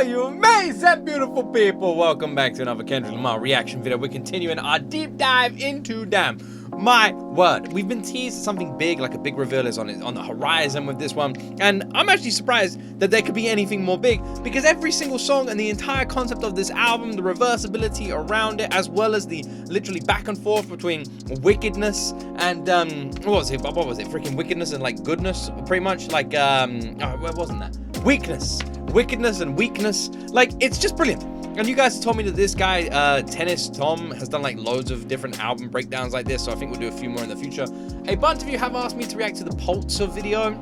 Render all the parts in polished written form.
Hello, you amazing, beautiful people. Welcome back to another Kendrick Lamar reaction video. We're continuing our deep dive into Damn. My word, we've been teased something big, like a big reveal is on the horizon with this one, and I'm actually surprised that there could be anything more big, because every single song and the entire concept of this album, the reversibility around it, as well as the literally back and forth between Wickedness and what was it, freaking Wickedness and like goodness, pretty much, like what wasn't that, Wickedness and weakness, like it's just brilliant. And you guys told me that this guy, Tennis Tom, has done like loads of different album breakdowns like this, so I think we'll do a few more in the future. A bunch of you have asked me to react to the Pulsar video.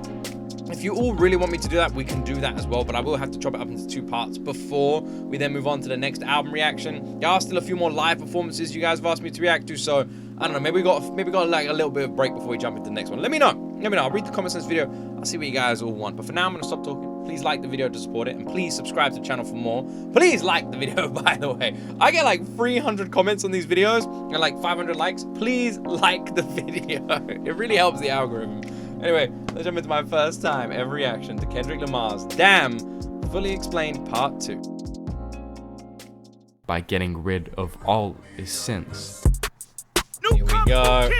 If you all really want me to do that, we can do that as well, but I will have to chop it up into 2 parts before we then move on to the next album reaction. There are still a few more live performances you guys have asked me to react to, so I don't know, maybe we got like a little bit of break before we jump into the next one. Let me know. I'll read the comments on this video. I'll see what you guys all want. But for now, I'm gonna stop talking. Please like the video to support it, and please subscribe to the channel for more. Please like the video, by the way. I get like 300 comments on these videos and like 500 likes. Please like the video. It really helps the algorithm. Anyway, let's jump into my first time ever reaction to Kendrick Lamar's Damn, Fully Explained Part 2. By getting rid of all his sins. Here we go.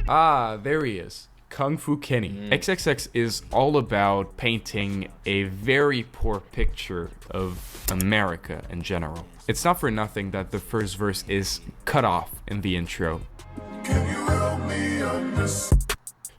Ah, there he is. Kung Fu Kenny. XXX is all about painting a very poor picture of America in general. It's not for nothing that the first verse is cut off in the intro,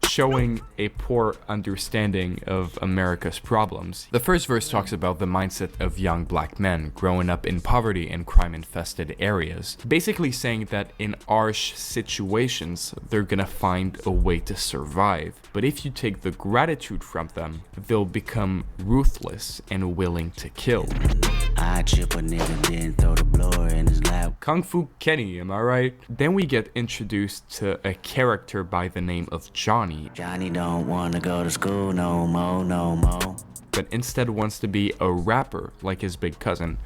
showing a poor understanding of America's problems. The first verse talks about the mindset of young black men growing up in poverty and crime-infested areas, basically saying that in harsh situations, they're gonna find a way to survive. But if you take the gratitude from them, they'll become ruthless and willing to kill. I chip a nigga, then throw the blower in his lap. Kung Fu Kenny, am I right? Then we get introduced to a character by the name of Johnny. Johnny don't wanna go to school no more. But instead wants to be a rapper like his big cousin.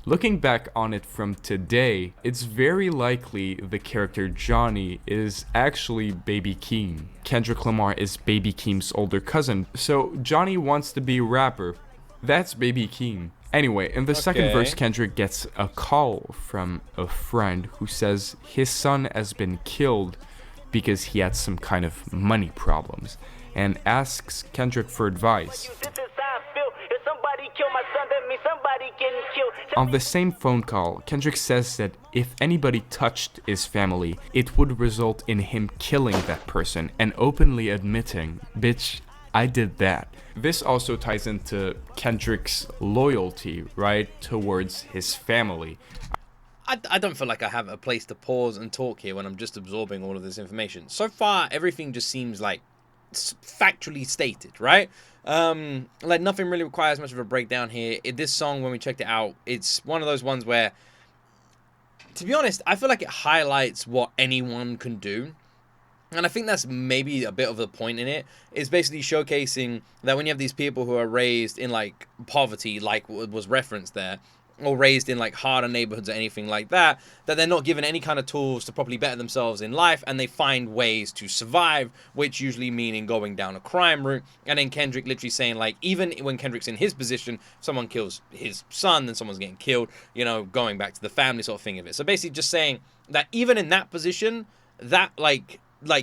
Looking back on it from today, it's very likely the character Johnny is actually Baby Keem. Kendrick Lamar is Baby Keem's older cousin, so Johnny wants to be a rapper. That's Baby Keem. Anyway, in the second verse, Kendrick gets a call from a friend who says his son has been killed because he had some kind of money problems, and asks Kendrick for advice. On the same phone call, Kendrick says that if anybody touched his family, it would result in him killing that person and openly admitting, bitch, I did that. This also ties into Kendrick's loyalty, right, towards his family. I don't feel like I have a place to pause and talk here when I'm just absorbing all of this information. So far, everything just seems like factually stated, right? Like nothing really requires much of a breakdown here. This song, when we checked it out, it's one of those ones where, to be honest, I feel like it highlights what anyone can do. And I think that's maybe a bit of the point in it, is basically showcasing that when you have these people who are raised in like poverty, like was referenced there, or raised in like harder neighborhoods or anything like that, that they're not given any kind of tools to properly better themselves in life, and they find ways to survive, which usually meaning going down a crime route. And then Kendrick literally saying, like, even when Kendrick's in his position, if someone kills his son, then someone's getting killed, you know, going back to the family sort of thing of it. So basically just saying that even in that position, that like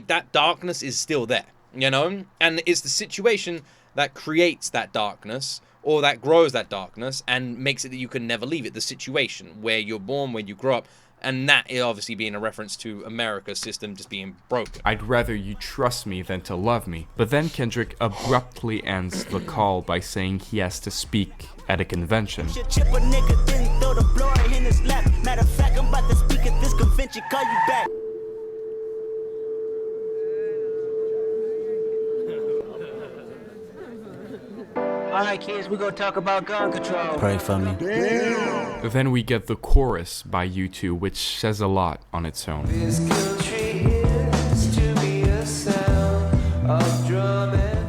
that darkness is still there, you know? And it's the situation that creates that darkness, or that grows that darkness and makes it that you can never leave it. The situation where you're born, where you grow up, and that is obviously being a reference to America's system just being broken. I'd rather you trust me than to love me. But then Kendrick abruptly ends the call by saying he has to speak at a convention. Chip a nigga, then throw the blower in his lap. Matter of fact, I'm about to speak at this convention, call you back. Alright kids, we're gonna talk about gun control. Pray for me. Damn. Then we get the chorus by U2, which says a lot on its own.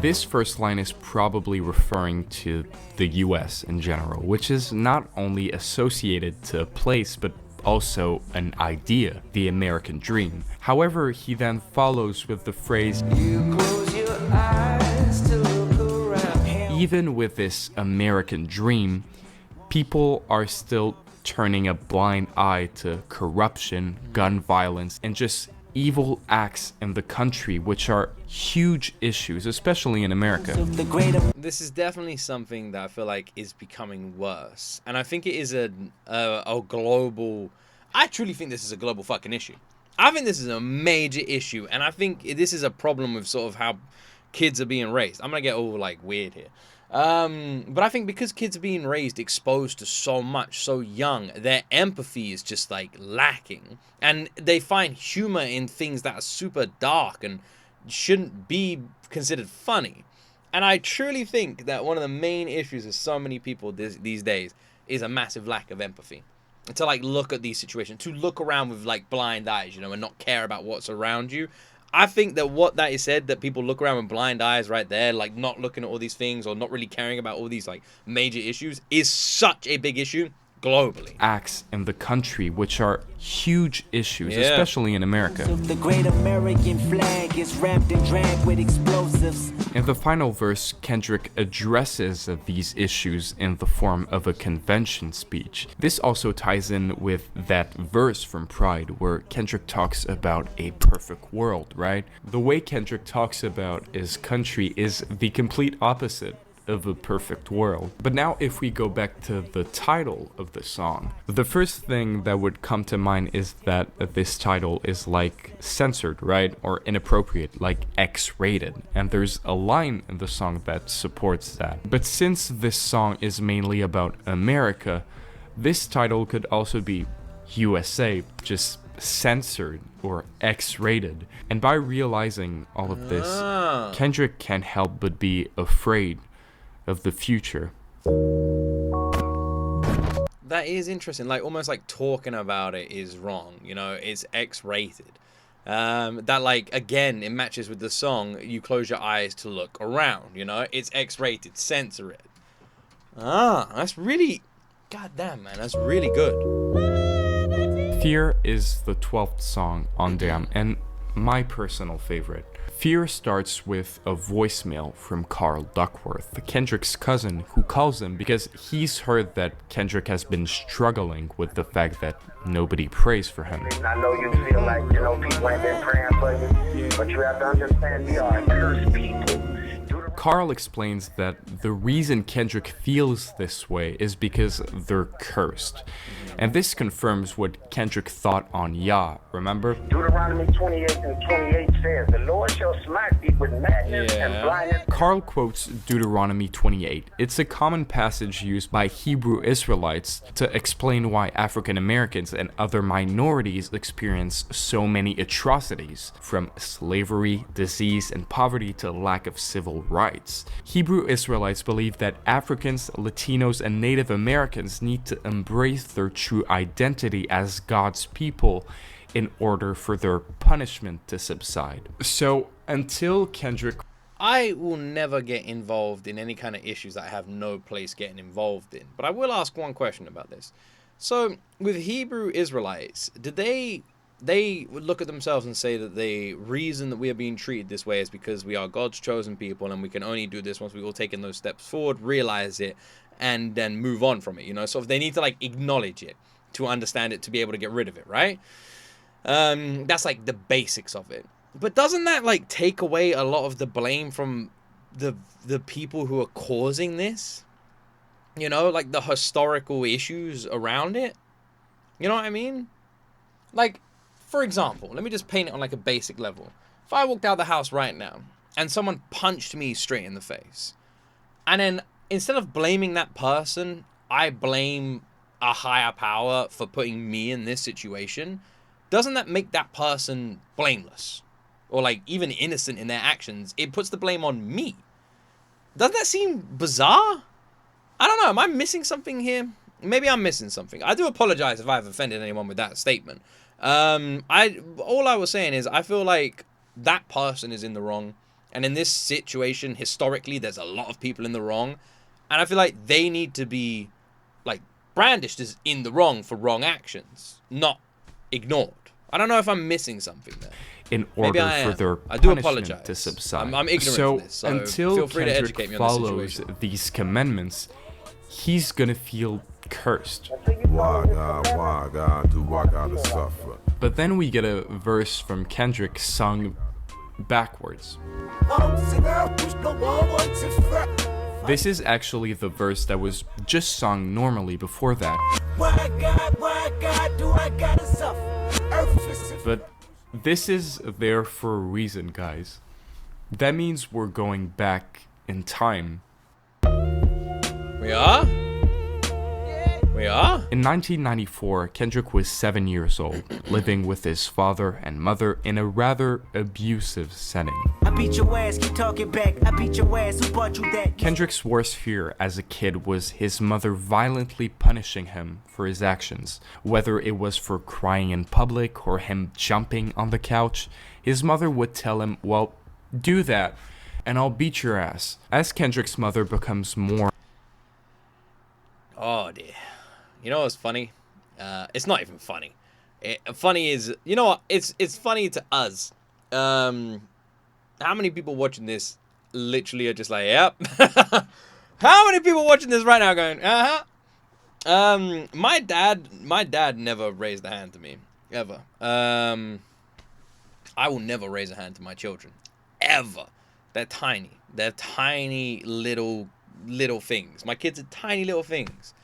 This first line is probably referring to the US in general, which is not only associated to a place, but also an idea, the American dream. However, he then follows with the phrase, "You close your eyes to look around." Even with this American dream, people are still turning a blind eye to corruption, gun violence, and just evil acts in the country, which are huge issues, especially in America. This is definitely something that I feel like is becoming worse. And I think it is a global... I truly think this is a global fucking issue. I think this is a major issue. And I think this is a problem with sort of how kids are being raised. I'm going to get all like weird here. But I think because kids are being raised exposed to so much so young, their empathy is just like lacking, and they find humor in things that are super dark and shouldn't be considered funny. And I truly think that one of the main issues with so many people these days is a massive lack of empathy, to like look at these situations, to look around with like blind eyes, you know, and not care about what's around you. I think that what that is said, that people look around with blind eyes right there, like not looking at all these things or not really caring about all these like major issues, is such a big issue globally. Acts in the country, which are huge issues, especially in America. The great American flag is wrapped and dragged with explosives. In the final verse, Kendrick addresses these issues in the form of a convention speech. This also ties in with that verse from Pride where Kendrick talks about a perfect world, right? The way Kendrick talks about his country is the complete opposite of a perfect world. But now if we go back to the title of the song, the first thing that would come to mind is that this title is like censored, right? Or inappropriate, like X-rated. And there's a line in the song that supports that. But since this song is mainly about America, this title could also be USA, just censored or X-rated. And by realizing all of this, Kendrick can't help but be afraid of the future. That is interesting. Like almost like talking about it is wrong. You know, it's X-rated. That like again, it matches with the song. You close your eyes to look around. You know, it's X-rated. Censor it. That's really, goddamn man, that's really good. Fear is the 12th song on Damn and my personal favorite. Fear starts with a voicemail from Carl Duckworth, Kendrick's cousin, who calls him because he's heard that Kendrick has been struggling with the fact that nobody prays for him. I know you feel like, you know, people ain't been praying for you, but you have to understand we are cursed people. Carl explains that the reason Kendrick feels this way is because they're cursed. And this confirms what Kendrick thought on Yah, remember? Deuteronomy 28 and 28 says, the Lord shall smite thee with madness and blindness. Carl quotes Deuteronomy 28. It's a common passage used by Hebrew Israelites to explain why African Americans and other minorities experience so many atrocities, from slavery, disease, and poverty to lack of civil rights. Hebrew Israelites believe that Africans, Latinos, and Native Americans need to embrace their true identity as God's people in order for their punishment to subside. So until Kendrick... I will never get involved in any kind of issues that I have no place getting involved in. But I will ask one question about this. So with Hebrew Israelites, did they would look at themselves and say that the reason that we are being treated this way is because we are God's chosen people and we can only do this once we all taken those steps forward, realize it, and then move on from it, you know? So if they need to like acknowledge it to understand it, to be able to get rid of it, right? That's like the basics of it. But doesn't that like take away a lot of the blame from the people who are causing this? You know, like the historical issues around it? You know what I mean? Like, for example, let me just paint it on like a basic level. If I walked out the house right now and someone punched me straight in the face, and then instead of blaming that person, I blame a higher power for putting me in this situation, doesn't that make that person blameless? Or like even innocent in their actions? It puts the blame on me. Doesn't that seem bizarre? I don't know. Am I missing something here? Maybe I'm missing something. I do apologize if I've offended anyone with that statement. All I was saying is I feel like that person is in the wrong. And in this situation, historically, there's a lot of people in the wrong. And I feel like they need to be like brandished as in the wrong for wrong actions, not ignored. I don't know if I'm missing something there. In order for their I do punishment apologize. to subside. I'm ignorant to this, so until feel free to Kendrick educate me on the follows situation. these commandments, he's gonna feel cursed. Why God do I gotta suffer? But then we get a verse from Kendrick sung backwards. This is actually the verse that was just sung normally before that. Why God do I gotta suffer? But this is there for a reason, guys. That means we're going back in time. We are? We are? In 1994, Kendrick was 7 years old, living with his father and mother in a rather abusive setting. I beat your ass, keep talking back. I beat your ass, who bought you that? Kendrick's worst fear as a kid was his mother violently punishing him for his actions. Whether it was for crying in public or him jumping on the couch, his mother would tell him, well, do that, and I'll beat your ass. As Kendrick's mother becomes more... Oh, dear. You know what's funny? It's not even funny. Funny is, you know what? It's funny to us. How many people watching this literally are just like, yep. How many people watching this right now going, uh-huh? My dad never raised a hand to me, ever. I will never raise a hand to my children, ever. They're tiny. They're tiny little things. My kids are tiny little things.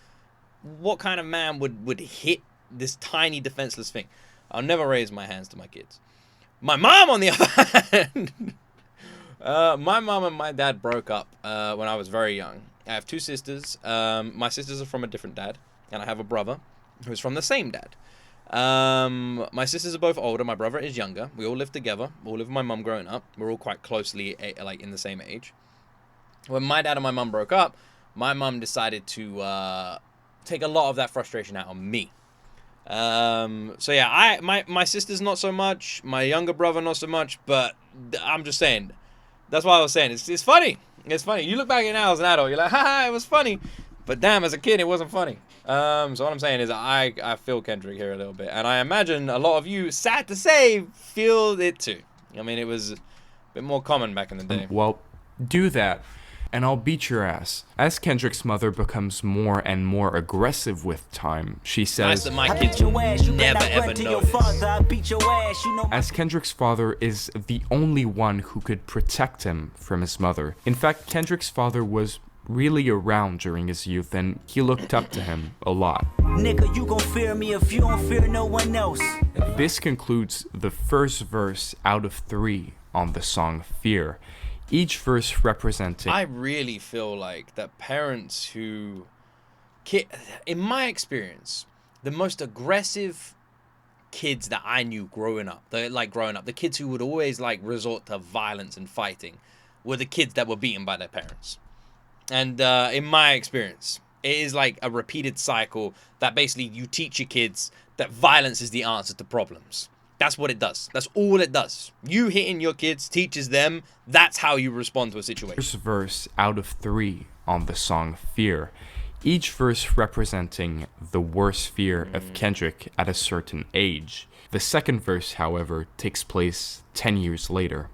What kind of man would hit this tiny defenseless thing? I'll never raise my hands to my kids. My mom, on the other hand, my mom and my dad broke up when I was very young. I have two sisters. My sisters are from a different dad, and I have a brother who's from the same dad. My sisters are both older. My brother is younger. We all live together. We all live with my mum growing up. We're all quite closely like in the same age. When my dad and my mum broke up, my mum decided to take a lot of that frustration out on me. So yeah, my sister's not so much, my younger brother not so much, but I'm just saying, that's why I was saying, it's funny. It's funny. You look back at it now as an adult, you're like, haha, it was funny. But damn, as a kid, it wasn't funny. So what I'm saying is I feel Kendrick here a little bit. And I imagine a lot of you, sad to say, feel it too. I mean, it was a bit more common back in the day. Well, do that, and I'll beat your ass. As Kendrick's mother becomes more and more aggressive with time, she says, Nice that my kids will never ever know this. as Kendrick's father is the only one who could protect him from his mother. In fact, Kendrick's father was really around during his youth, and he looked up to him a lot. Nigga, you gon' fear me if you don't fear no one else. This concludes the first verse out of 3 on the song Fear. Each verse representing... I really feel like that parents who... In my experience, the most aggressive kids that I knew growing up, the kids who would always like resort to violence and fighting, were the kids that were beaten by their parents. And in my experience, it is like a repeated cycle that basically you teach your kids that violence is the answer to problems. That's what it does. That's all it does. You hitting your kids teaches them that's how you respond to a situation. First verse out of 3 on the song Fear. Each verse representing the worst fear of Kendrick at a certain age. The second verse, however, takes place 10 years later.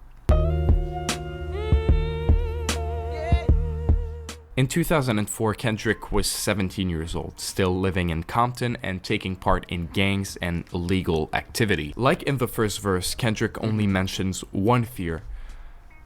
In 2004, Kendrick was 17 years old, still living in Compton and taking part in gangs and illegal activity. Like in the first verse, Kendrick only mentions one fear: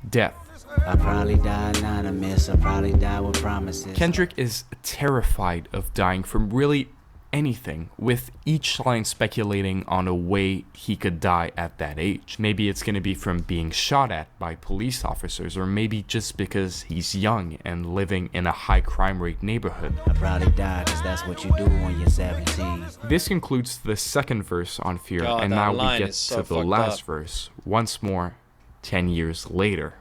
death. I probably die anonymous, I probably die with promises. Kendrick is terrified of dying from really anything, with each line speculating on a way he could die at that age. Maybe it's gonna be from being shot at by police officers, or maybe just because he's young and living in a high crime rate neighborhood. I probably die because that's what you do when you're 17. This concludes the second verse on Fear, God, and that now line we get is so to the fucked last up. verse, once more, 10 years later.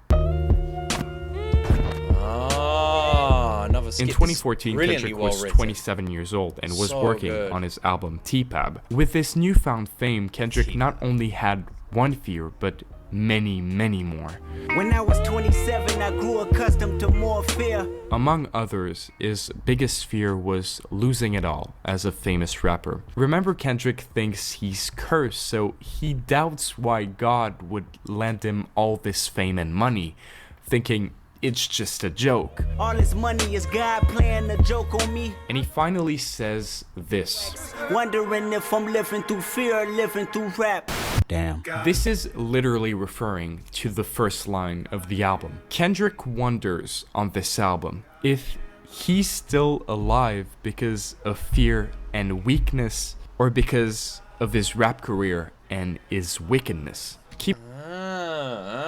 Another skit. In 2014, Brilliantly Kendrick was well written. 27 years old and was So working good. on his album T-Pab. With this newfound fame, Kendrick not only had one fear, but many, many more. When I was 27, I grew accustomed to more fear. Among others, his biggest fear was losing it all as a famous rapper. Remember, Kendrick thinks he's cursed, so he doubts why God would lend him all this fame and money, thinking it's just a joke. All this money is God playing a joke on me. And he finally says this. Wondering if I'm living through fear or living through rap. Damn. This is literally referring to the first line of the album. Kendrick wonders on this album if he's still alive because of fear and weakness, or because of his rap career and his wickedness.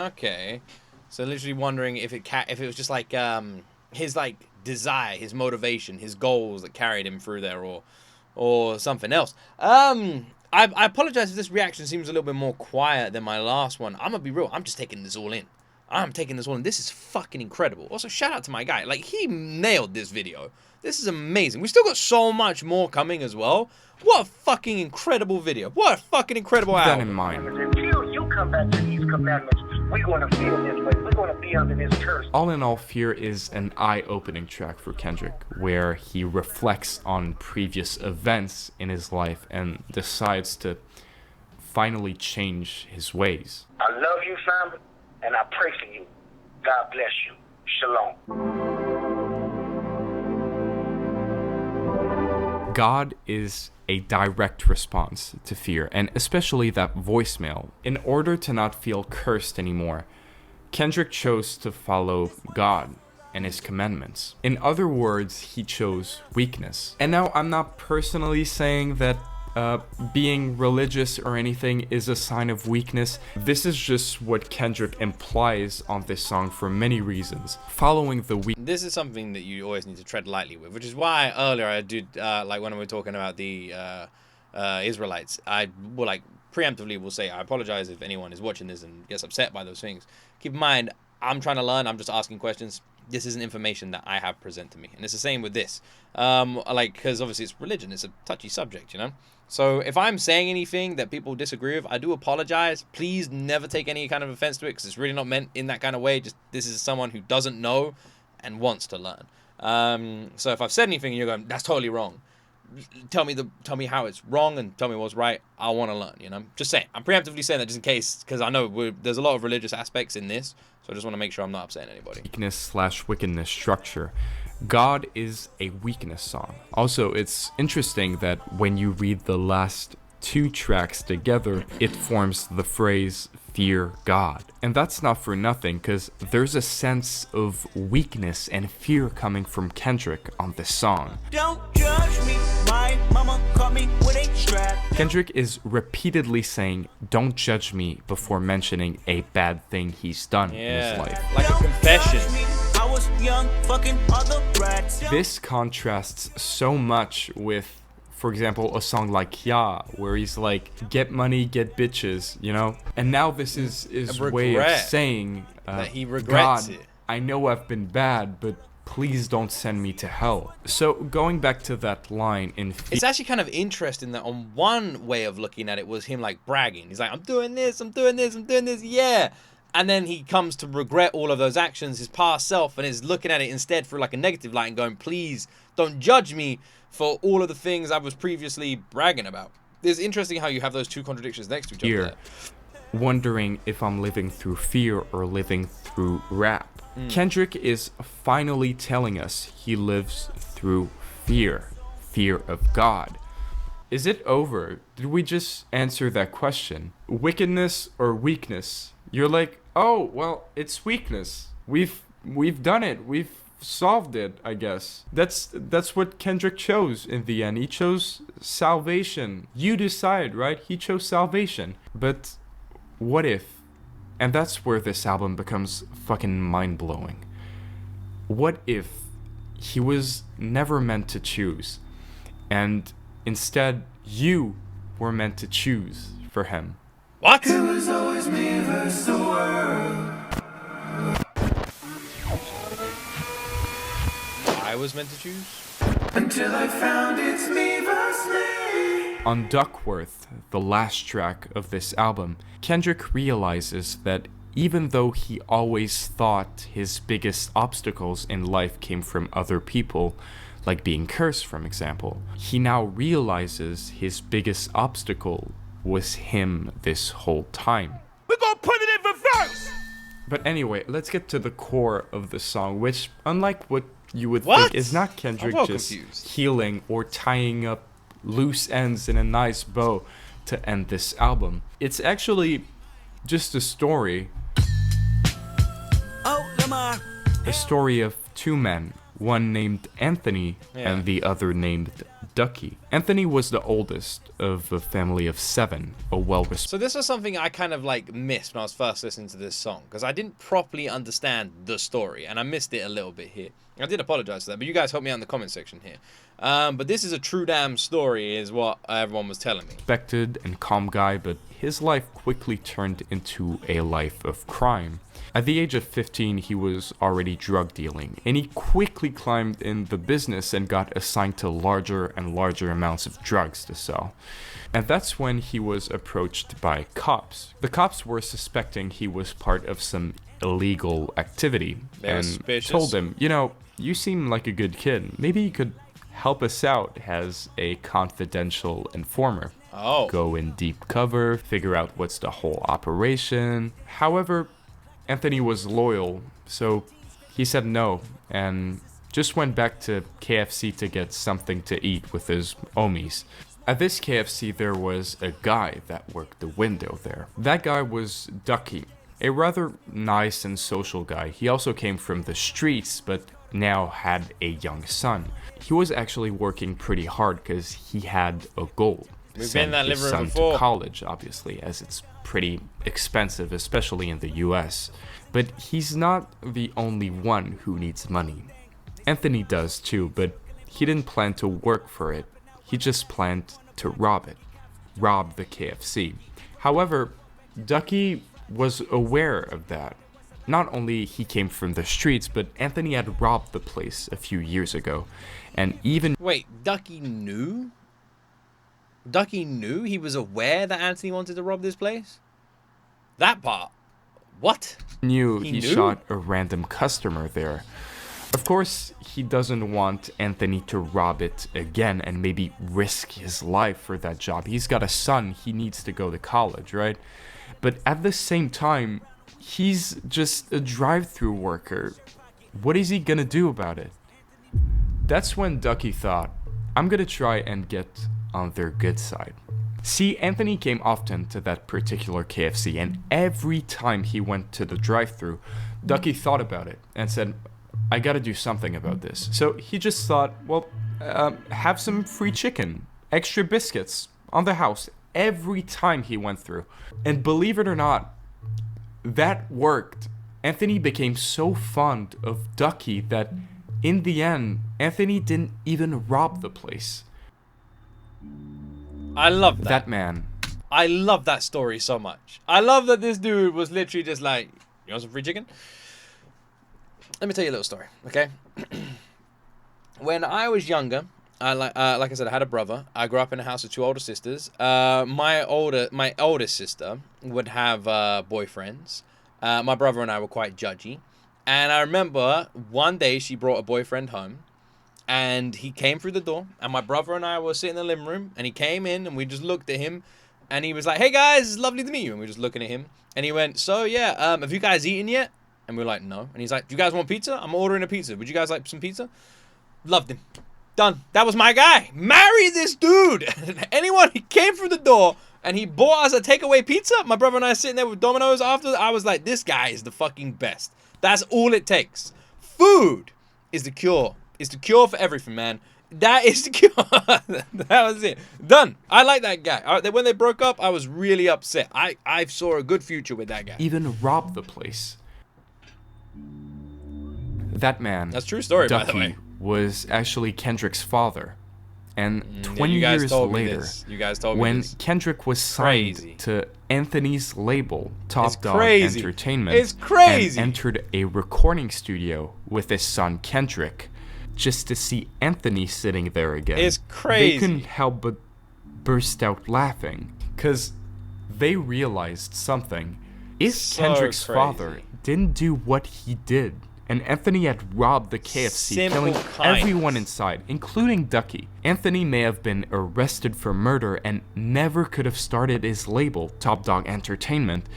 Okay. So literally wondering if it was just like his like desire, his motivation, his goals that carried him through there, or something else. I apologize if this reaction seems a little bit more quiet than my last one. I'm gonna be real. I'm just taking this all in. This is fucking incredible. Also, shout out to my guy. Like, he nailed this video. This is amazing. We still got so much more coming as well. What a fucking incredible video. What a fucking incredible album. That in mind. Until you come back to these commandments, we're going to feel this way. We're going to be under this curse. All in all, Fear is an eye-opening track for Kendrick, where he reflects on previous events in his life and decides to finally change his ways. I love you, family, and I pray for you. God bless you. Shalom. God is a direct response to fear, and especially that voicemail. In order to not feel cursed anymore, Kendrick chose to follow God and his commandments. In other words, he chose weakness. And now, I'm not personally saying that being religious or anything is a sign of weakness. This is just what Kendrick implies on this song for many reasons. Following the This is something that you always need to tread lightly with, which is why earlier I did, like when we were talking about the Israelites, I will like preemptively will say, I apologize if anyone is watching this and gets upset by those things. Keep in mind, I'm trying to learn, I'm just asking questions. This isn't information that I have present to me. And it's the same with this. Like, because obviously it's religion, it's a touchy subject, you know? So if I'm saying anything that people disagree with, I do apologize. Please never take any kind of offense to it, because it's really not meant in that kind of way. Just, this is someone who doesn't know and wants to learn. So if I've said anything and you're going, that's totally wrong, tell me how it's wrong and tell me what's right. I want to learn, you know? Just saying. I'm preemptively saying that just in case, because I know there's a lot of religious aspects in this, so I just want to make sure I'm not upsetting anybody. Weakness/wickedness structure. God is a weakness song. Also, it's interesting that when you read the last two tracks together, it forms the phrase fear God. And that's not for nothing, because there's a sense of weakness and fear coming from Kendrick on this song. Don't judge me, my mama caught me with a strap. Kendrick is repeatedly saying, don't judge me, before mentioning a bad thing he's done in his life. Like a confession. I was young, fucking other brats. This contrasts so much with, for example, a song like Ya, where he's like, get money, get bitches, you know? And now this is his way of saying, that he regrets God, it. I know I've been bad, but please don't send me to hell. So going back to that line in It's actually kind of interesting that on one way of looking at it was him like bragging. He's like, I'm doing this, yeah. And then he comes to regret all of those actions, his past self, and is looking at it instead through like a negative light and going, please don't judge me for all of the things I was previously bragging about. It's interesting how you have those two contradictions next to each other there. Wondering if I'm living through fear or living through rap. Kendrick is finally telling us he lives through fear of God. Is it over? Did we just answer that question? Wickedness or weakness? You're like, oh, well, it's weakness. We've done it. We've solved it, I guess. That's what Kendrick chose in the end. He chose salvation. You decide, right? He chose salvation. But what if? And that's where this album becomes fucking mind-blowing. What if he was never meant to choose, and instead you were meant to choose for him? What? It was always me versus the world. I was meant to choose? Until I found it's me versus me. On Duckworth, the last track of this album, Kendrick realizes that even though he always thought his biggest obstacles in life came from other people, like being cursed, for example, he now realizes his biggest obstacle was him this whole time. We're gonna put it in reverse. But anyway, let's get to the core of the song, which, unlike what you would What? think, is not Kendrick I'm just confused. healing or tying up loose ends in a nice bow to end this album. It's actually just a story. Oh, Lamar. A story of two men, one named Anthony and the other named Ducky. Anthony was the oldest of a family of 7, a well-respected. So this was something I kind of like missed when I was first listening to this song, because I didn't properly understand the story, and I missed it a little bit here. I did apologize for that, but you guys help me out in the comment section here. But this is a true damn story, is what everyone was telling me. Respected and calm guy, but his life quickly turned into a life of crime. At the age of 15, he was already drug dealing, and he quickly climbed in the business and got assigned to larger and larger amounts of drugs to sell. And that's when he was approached by cops. The cops were suspecting he was part of some illegal activity and suspicious. told him, you know, you seem like a good kid. Maybe you could help us out as a confidential informer. Oh. Go in deep cover, figure out what's the whole operation. However, Anthony was loyal, so he said no and just went back to KFC to get something to eat with his homies. At this KFC, there was a guy that worked the window there. That guy was Ducky, a rather nice and social guy. He also came from the streets, but now had a young son. He was actually working pretty hard because he had a goal. We've been in that his living room son before. to college, obviously, as it's pretty expensive, especially in the US. But he's not the only one who needs money. Anthony does too, but he didn't plan to work for it. He just planned to rob it. Rob the KFC. However, Ducky was aware of that. Not only he came from the streets, but Anthony had robbed the place a few years ago. And even Wait, Ducky knew? Ducky knew? He was aware that Anthony wanted to rob this place? That part? What? knew He he knew? shot a random customer there. Of course, he doesn't want Anthony to rob it again and maybe risk his life for that job. He's got a son, he needs to go to college, right? But at the same time, he's just a drive-through worker. What is he gonna do about it? That's when Ducky thought, I'm gonna try and get on their good side. See, Anthony came often to that particular KFC, and every time he went to the drive-thru, Ducky thought about it and said, I gotta do something about this. So he just thought, well, have some free chicken, extra biscuits on the house every time he went through. And believe it or not, that worked. Anthony became so fond of Ducky that in the end, Anthony didn't even rob the place. I love that. That man. I love that story so much. I love that this dude was literally just like, you want some free chicken? Let me tell you a little story, okay? When I was younger, like I said, I had a brother. I grew up in a house with 2 older sisters. My oldest sister would have boyfriends. My brother and I were quite judgy. And I remember one day she brought a boyfriend home. And he came through the door, and my brother and I were sitting in the living room, and he came in, and we just looked at him, and he was like, hey guys, it's lovely to meet you. And we were just looking at him, and he went, so yeah, have you guys eaten yet? And we were like, no. And he's like, do you guys want pizza? I'm ordering a pizza. Would you guys like some pizza? Loved him. Done. That was my guy. Marry this dude. Anyone, he came through the door, and he bought us a takeaway pizza. My brother and I sitting there with Domino's after. I was like, this guy is the fucking best. That's all it takes. Food is the cure. It's the cure for everything, man. That is the cure. That was it. Done. I like that guy. When they broke up, I was really upset. I saw a good future with that guy. Even robbed the place. That man, That's a true story, by the Ducky, way. was actually Kendrick's father. And Yeah, 20 you guys years told me later, this. You guys told me when this. Kendrick was signed Crazy. to Anthony's label, It's Top Dog crazy. Entertainment, It's crazy. and entered a recording studio with his son Kendrick, just to see Anthony sitting there again. It's crazy. They couldn't help but burst out laughing, because they realized something. If So Kendrick's crazy. father didn't do what he did, and Anthony had robbed the KFC, Simple killing kindness. everyone inside, including Ducky, Anthony may have been arrested for murder and never could have started his label, Top Dog Entertainment.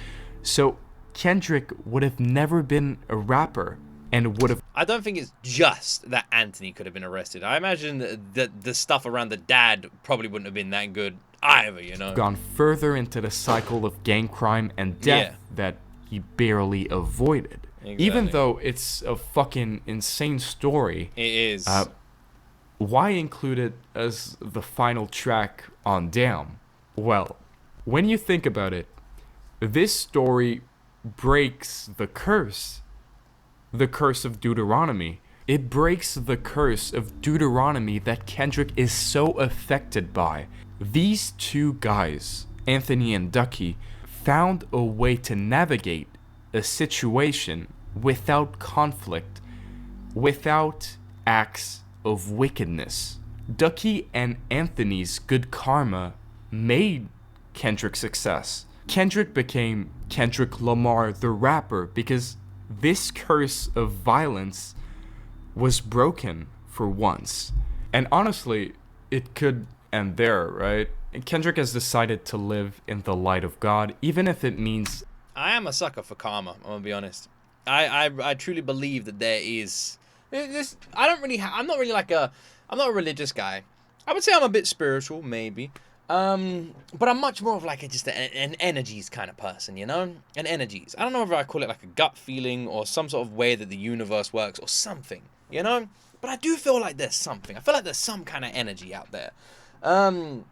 So Kendrick would have never been a rapper and would have I don't think it's just that Anthony could have been arrested. I imagine that the stuff around the dad probably wouldn't have been that good either, you know? gone further into the cycle of gang crime and death that he barely avoided. Exactly. Even though it's a fucking insane story, It is. why include it as the final track on Damn? Well, when you think about it, this story breaks the curse of Deuteronomy. It breaks the curse of Deuteronomy that Kendrick is so affected by. These two guys, Anthony and Ducky, found a way to navigate a situation without conflict, without acts of wickedness. Ducky and Anthony's good karma made Kendrick's success. Kendrick became Kendrick Lamar the rapper because this curse of violence was broken for once. And honestly, it could end there, right? Kendrick has decided to live in the light of God, even if it means... I am a sucker for karma, I'm gonna be honest. I truly believe that there is this. I'm not a religious guy. I would say I'm a bit spiritual, maybe. But I'm much more of like just an energies kind of person, you know? An energies. I don't know if I call it like a gut feeling or some sort of way that the universe works or something, you know? But I do feel like there's something. I feel like there's some kind of energy out there. And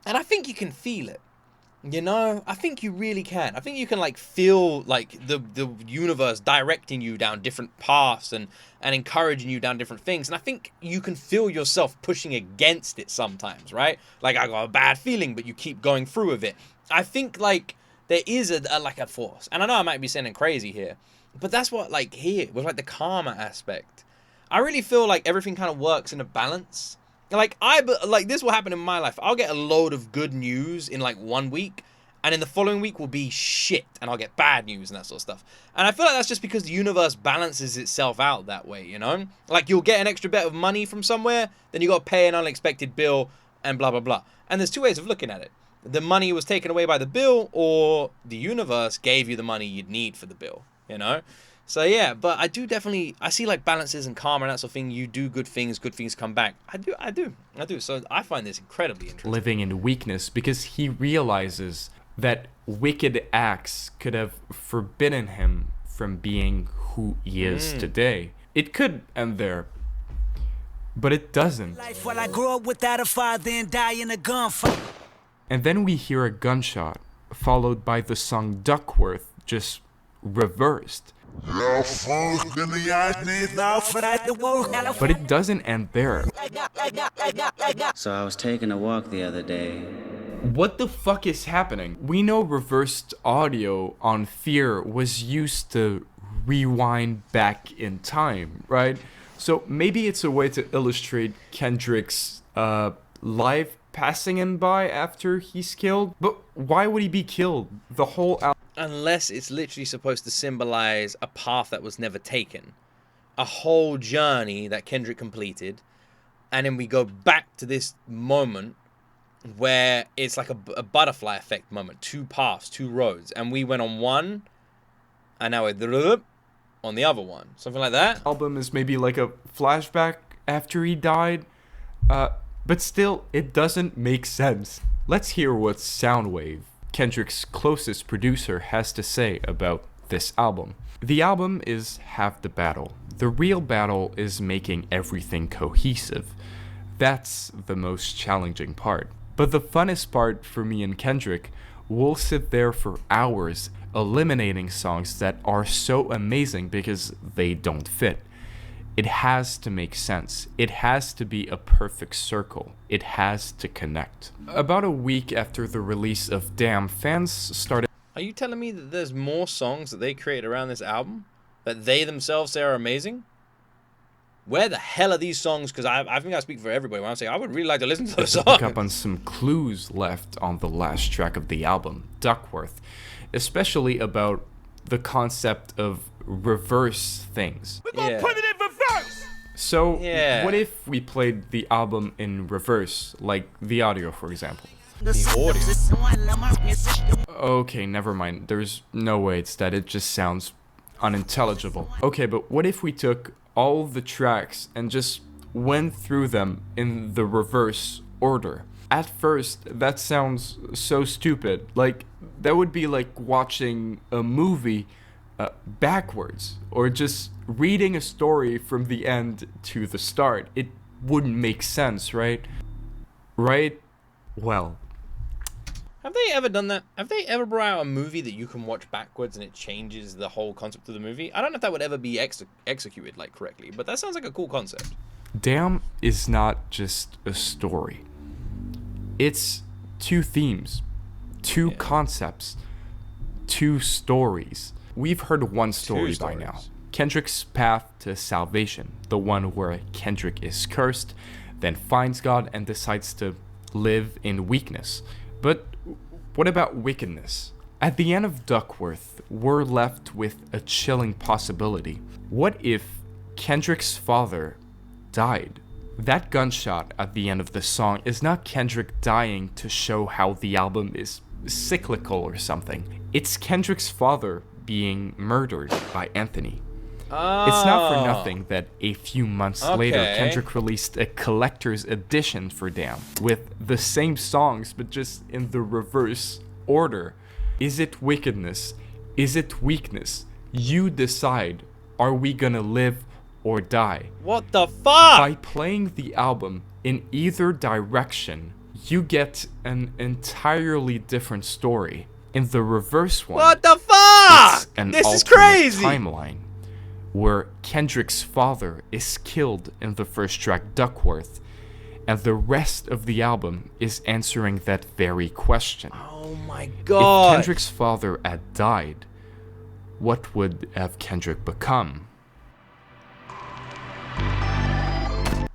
I think you can feel it. You know, I think you really can. I think you can like feel like the universe directing you down different paths and encouraging you down different things. And I think you can feel yourself pushing against it sometimes, right? Like I got a bad feeling, but you keep going through with it. I think like there is a force. And I know I might be saying crazy here, but that's what like here with like the karma aspect. I really feel like everything kind of works in a balance. Like this will happen in my life. I'll get a load of good news in like 1 week, and in the following week will be shit, and I'll get bad news and that sort of stuff. And I feel like that's just because the universe balances itself out that way, you know? Like you'll get an extra bit of money from somewhere, then you got to pay an unexpected bill, and blah blah blah. And there's two ways of looking at it. The money was taken away by the bill, or the universe gave you the money you'd need for the bill, you know? So yeah, but I see like balances and karma and that sort of thing. You do good things come back. I do. So I find this incredibly interesting. Living in weakness because he realizes that wicked acts could have forbidden him from being who he is today. It could end there, but it doesn't. Life while I grew up without a father and die in a gunfight. And then we hear a gunshot, followed by the song Duckworth, just reversed. But it doesn't end there. So I was taking a walk the other day. What the fuck is happening? We know reversed audio on Fear was used to rewind back in time, right? So maybe it's a way to illustrate Kendrick's life passing him by after he's killed. But why would he be killed? The whole album. Unless it's literally supposed to symbolize a path that was never taken. A whole journey that Kendrick completed. And then we go back to this moment where it's like a butterfly effect moment. Two paths, two roads. And we went on one, and now we're on the other one. Something like that. Album is maybe like a flashback after he died. But still, it doesn't make sense. Let's hear what Soundwave, Kendrick's closest producer, has to say about this album. The album is half the battle. The real battle is making everything cohesive. That's the most challenging part. But the funnest part for me and Kendrick, we'll sit there for hours eliminating songs that are so amazing because they don't fit. It has to make sense. It has to be a perfect circle. It has to connect. About a week after the release of Damn, fans started... Are you telling me that there's more songs that they created around this album that they themselves say are amazing? Where the hell are these songs? Because I think I speak for everybody when I say I would really like to listen to those songs. Pick up on some clues left on the last track of the album, Duckworth, especially about the concept of reverse things. We're gonna put it in reverse! So, what if we played the album in reverse, like the audio, for example? Okay, never mind. There's no way it's that. It just sounds unintelligible. Okay, but what if we took all the tracks and just went through them in the reverse order? At first, that sounds so stupid. Like, that would be like watching a movie backwards, or just reading a story from the end to the start. It wouldn't make sense, right? Right? Well, Have they ever done that? Have they ever brought out a movie that you can watch backwards and it changes the whole concept of the movie? I don't know if that would ever be executed like correctly, but that sounds like a cool concept. Damn is not just a story. It's two themes, two concepts, two stories. We've heard one story by now. Kendrick's path to salvation, the one where Kendrick is cursed, then finds God and decides to live in weakness. But what about Wickedness? At the end of Duckworth, we're left with a chilling possibility. What if Kendrick's father died? That gunshot at the end of the song is not Kendrick dying to show how the album is cyclical or something. It's Kendrick's father being murdered by Anthony. Oh. It's not for nothing that a few months later, Kendrick released a collector's edition for Damn, with the same songs but just in the reverse order. Is it Wickedness? Is it Weakness? You decide. Are we gonna live or die? What the fuck? By playing the album in either direction, you get an entirely different story. In the reverse one, What the fuck? it's an This is alternate crazy. timeline where Kendrick's father is killed in the first track, Duckworth, and the rest of the album is answering that very question. Oh my If god. Kendrick's father had died, what would have Kendrick become?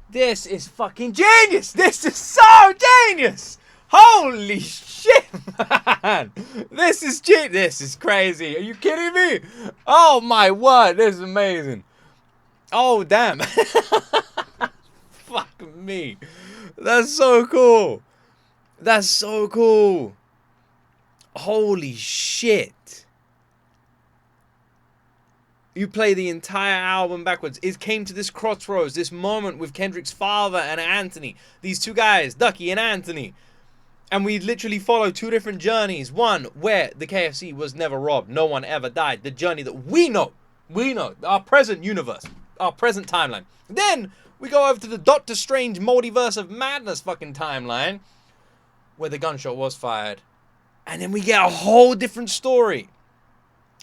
This is fucking genius. This is so genius. Holy shit, man. This is This is crazy. Are you kidding me? Oh my word. This is amazing. Oh, damn. Fuck me. That's so cool. That's so cool. Holy shit. You play the entire album backwards. It came to this crossroads, this moment with Kendrick's father and Anthony. These two guys, Ducky and Anthony. And we literally follow two different journeys. One, where the KFC was never robbed. No one ever died. The journey that we know. Our present universe. Our present timeline. Then, we go over to the Doctor Strange Multiverse of Madness fucking timeline. Where the gunshot was fired. And then we get a whole different story.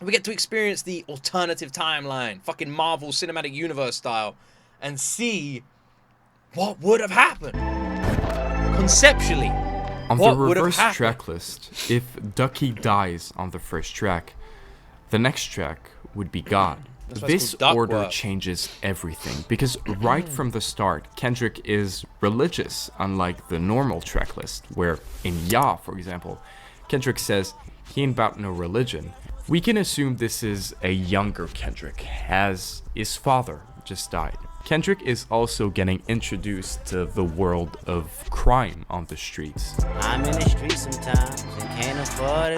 We get to experience the alternative timeline. Fucking Marvel Cinematic Universe style. And see what would have happened. Conceptually. On What the would have reverse happened? track list, if Ducky dies on the first track, the next track would be God. That's why it's This called order Duckworth. changes everything, because right from the start, Kendrick is religious, unlike the normal track list, where in Ya, for example, Kendrick says he ain't about no religion. We can assume this is a younger Kendrick, as his father just died. Kendrick is also getting introduced to the world of crime on the streets. I'm in the streets sometimes and can't afford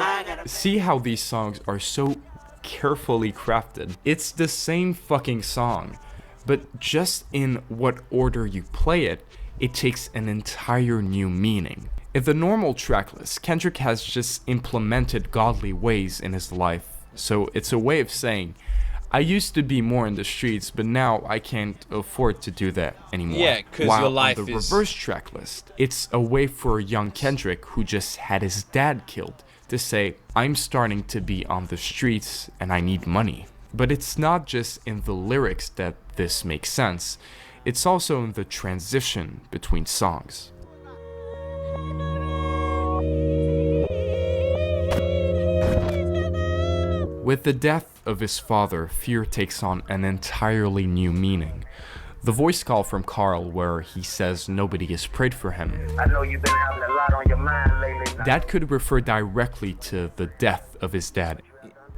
it. See how these songs are so carefully crafted? It's the same fucking song, but just in what order you play it, it takes an entire new meaning. In the normal tracklist, Kendrick has just implemented godly ways in his life, so it's a way of saying, I used to be more in the streets, but now I can't afford to do that anymore. Yeah, 'cause While your life on the is- reverse track list, it's a way for a young Kendrick who just had his dad killed to say, I'm starting to be on the streets and I need money. But it's not just in the lyrics that this makes sense, it's also in the transition between songs. With the death of his father, Fear takes on an entirely new meaning. The voice call from Carl where he says nobody has prayed for him, I know you've been having a lot on your mind lately. that could refer directly to the death of his dad.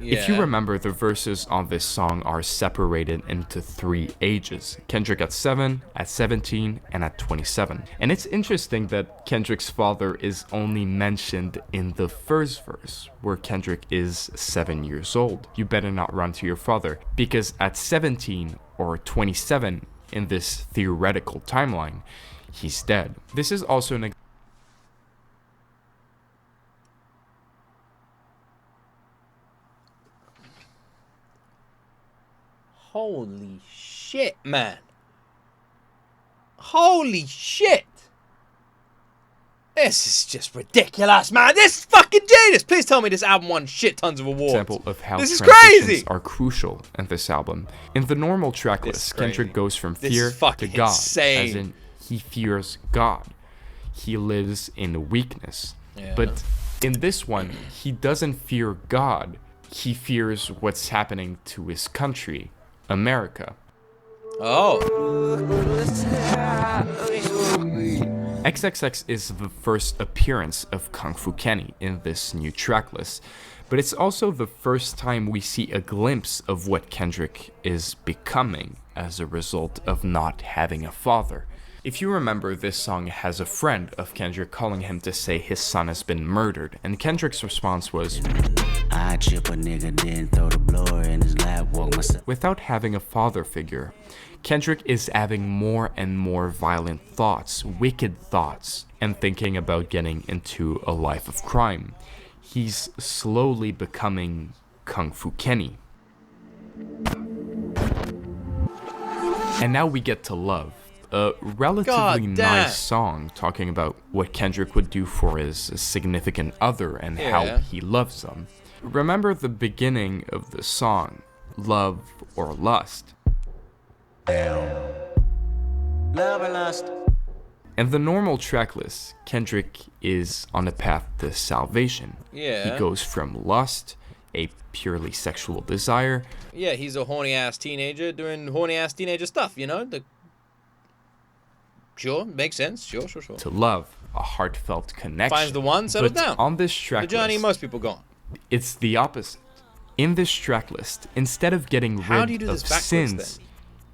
If you Yeah. remember, the verses on this song are separated into 3 ages. Kendrick at 7, at 17, and at 27. And it's interesting that Kendrick's father is only mentioned in the first verse, where Kendrick is 7 years old. You better not run to your father, because at 17 or 27 in this theoretical timeline, he's dead. This is also an Holy shit, man. Holy shit. This is just ridiculous, man. This is fucking genius. Please tell me this album won shit tons of awards. example of how this is transitions crazy. are crucial in this album. In the normal track This is list, crazy. Kendrick goes from This fear is to fucking God, insane. as in he fears God. He lives in weakness. Yeah. But in this one, he doesn't fear God. He fears what's happening to his country, America. Oh. XXX is the first appearance of Kung Fu Kenny in this new tracklist, but it's also the first time we see a glimpse of what Kendrick is becoming as a result of not having a father. If you remember, this song has a friend of Kendrick calling him to say his son has been murdered, and Kendrick's response was, I chip a nigga, then throw the blower in his lap, walk myself. without having a father figure, Kendrick is having more and more violent thoughts, wicked thoughts, and thinking about getting into a life of crime. He's slowly becoming Kung Fu Kenny. And now we get to Love, a relatively God damn. nice song talking about what Kendrick would do for his significant other and how Yeah. he loves them. Remember the beginning of the song, Love or Lust? Love and lust. In the normal tracklist, Kendrick is on a path to salvation. Yeah. He goes from lust, a purely sexual desire, Yeah, he's a horny ass teenager doing horny ass teenager stuff, you know? Sure, makes sense. Sure. to love, a heartfelt connection. Finds the one, settles But down. on this The tracklist, journey most people go on. it's the opposite. In this tracklist, instead of getting How do you rid do of this backwards, sins, then?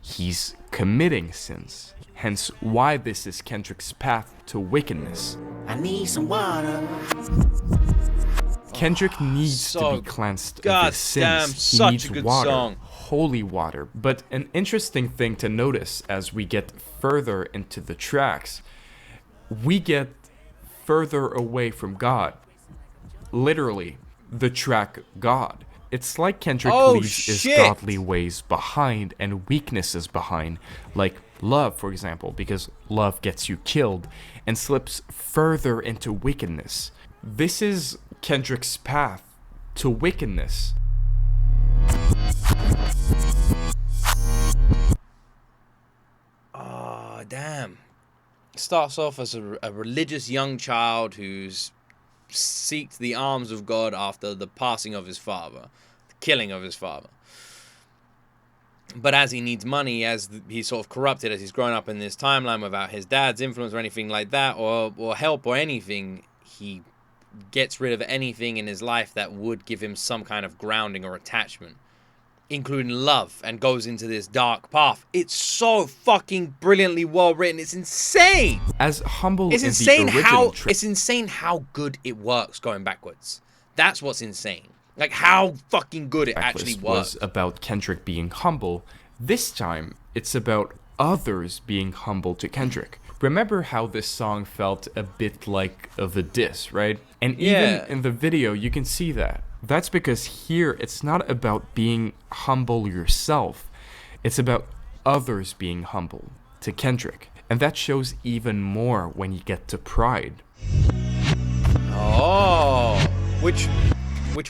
he's committing sins. Hence why this is Kendrick's path to wickedness. I need some water. Kendrick needs so to be cleansed of goddamn his sins. He such a needs good water, song. holy water. But an interesting thing to notice as we get further into the tracks, we get further away from God. Literally, the track God. It's like Kendrick Oh, leaves his shit. godly ways behind and weaknesses behind, like love, for example, because love gets you killed, and slips further into wickedness. This is Kendrick's path to wickedness. Oh, damn. Starts off as a religious young child who's seeked the arms of God after the passing of his father, the killing of his father. But as he needs money, as he's sort of corrupted, as he's grown up in this timeline without his dad's influence or anything like that, or help or anything, he gets rid of anything in his life that would give him some kind of grounding or attachment, including love, and goes into this dark path. It's so fucking brilliantly well written. It's insane. As humble It's in insane the original it's insane how good it works going backwards. That's what's insane. Like how fucking good it actually Tracklist works. was about Kendrick being humble. This time, it's about others being humble to Kendrick. Remember how this song felt a bit like of a diss, right? And Yeah. even in the video, you can see that. That's because here, it's not about being humble yourself. It's about others being humble to Kendrick. And that shows even more when you get to Pride. Oh, which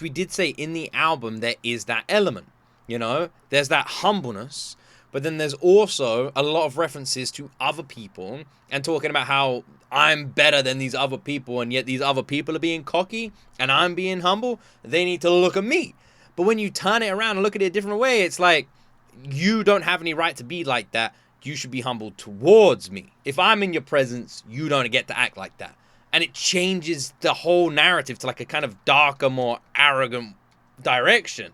we did say in the album there is that element, you know? There's that humbleness, but then there's also a lot of references to other people and talking about how I'm better than these other people, and yet these other people are being cocky and I'm being humble. They need to look at me. But when you turn it around and look at it a different way, it's like, you don't have any right to be like that. You should be humble towards me. If I'm in your presence, you don't get to act like that. And it changes the whole narrative to like a kind of darker, more arrogant direction.